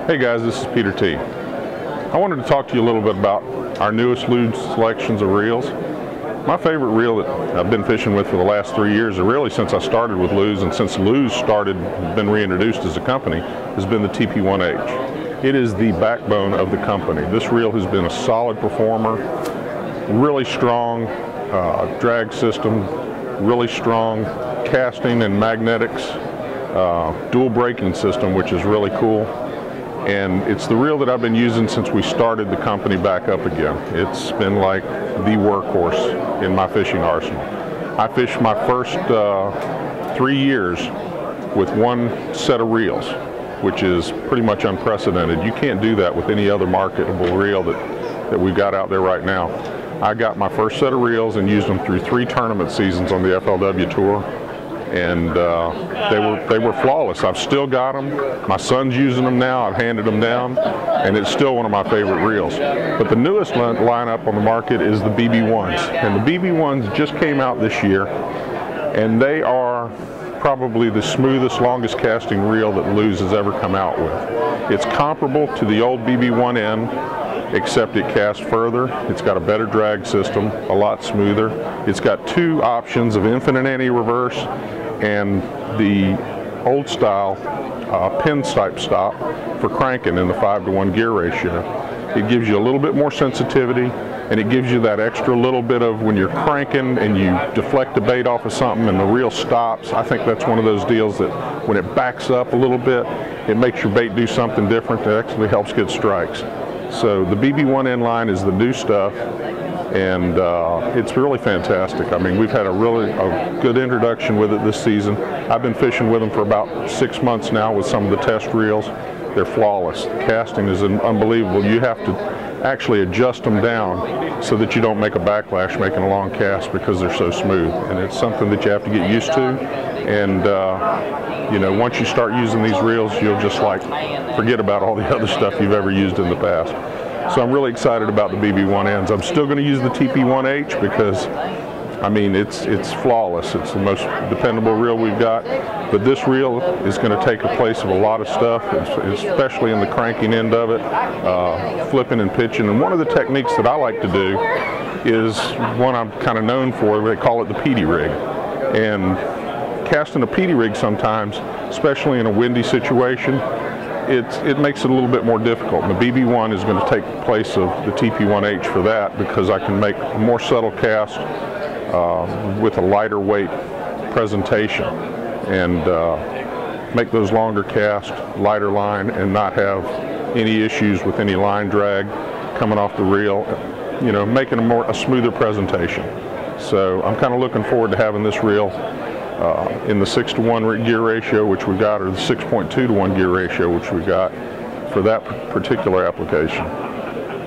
Hey guys, this is Peter T. I wanted to talk to you a little bit about our newest Lew's selections of reels. My favorite reel that I've been fishing with for the last 3 years, or really since I started with Lew's, and since Lew's been reintroduced as a company, has been the TP1H. It is the backbone of the company. This reel has been a solid performer, really strong drag system, really strong casting and magnetics, dual braking system, which is really cool. And it's the reel that I've been using since we started the company back up again. It's been like the workhorse in my fishing arsenal. I fished my first 3 years with one set of reels, which is pretty much unprecedented. You can't do that with any other marketable reel that we've got out there right now. I got my first set of reels and used them through 3 tournament seasons on the FLW Tour. And they were flawless. I've still got them. My son's using them now. I've handed them down, and it's still one of my favorite reels. But the newest lineup on the market is the BB1s, and the BB1s just came out this year, and they are probably the smoothest, longest casting reel that Lew's has ever come out with. It's comparable to the old BB1N, except it casts further. It's got a better drag system, a lot smoother. It's got 2 options of infinite anti-reverse and the old style pin type stop for cranking in the 5-to-1 gear ratio. It gives you a little bit more sensitivity, and it gives you that extra little bit of when you're cranking and you deflect the bait off of something and the reel stops. I think that's one of those deals that when it backs up a little bit, it makes your bait do something different that actually helps get strikes. So the BB1N line is the new stuff, and it's really fantastic. I mean, we've had a good introduction with it this season. I've been fishing with them for about 6 months now with some of the test reels. They're flawless. The casting is unbelievable. You have to actually adjust them down so that you don't make a backlash making a long cast because they're so smooth. And it's something that you have to get used to. And you know, once you start using these reels, you'll just like forget about all the other stuff you've ever used in the past. So I'm really excited about the BB1Ns. I'm still going to use the TP1H because, I mean, it's flawless. It's the most dependable reel we've got. But this reel is going to take the place of a lot of stuff, especially in the cranking end of it, flipping and pitching. And one of the techniques that I like to do is one I'm kind of known for. They call it the PD rig. And casting a PD rig sometimes, especially in a windy situation, it makes it a little bit more difficult. And the BB1 is going to take the place of the TP1H for that because I can make a more subtle cast with a lighter weight presentation and make those longer casts, lighter line, and not have any issues with any line drag coming off the reel, you know, making a smoother presentation. So I'm kind of looking forward to having this reel in the 6-to-1 gear ratio, which we got, or the 6.2-to-1 gear ratio, which we got for that particular application.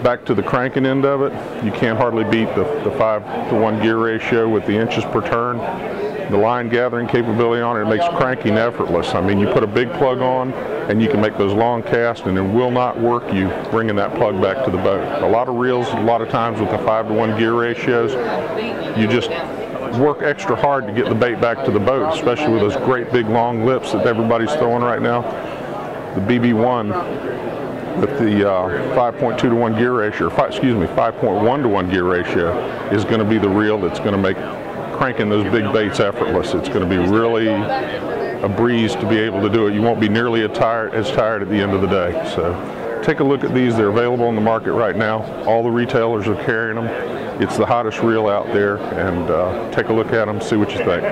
Back to the cranking end of it, you can't hardly beat the 5-to-1 gear ratio with the inches per turn. The line gathering capability on it makes cranking effortless. I mean, you put a big plug on and you can make those long casts, and it will not work you bringing that plug back to the boat. A lot of reels, a lot of times with the 5-to-1 gear ratios, you just work extra hard to get the bait back to the boat, especially with those great big long lips that everybody's throwing right now. The BB1 with the 5.2-to-1 gear ratio, 5.1-to-1 gear ratio is going to be the reel that's going to make cranking those big baits effortless. It's going to be really a breeze to be able to do it. You won't be nearly as tired at the end of the day. So take a look at these. They're available on the market right now. All the retailers are carrying them. It's the hottest reel out there, and take a look at them, see what you think.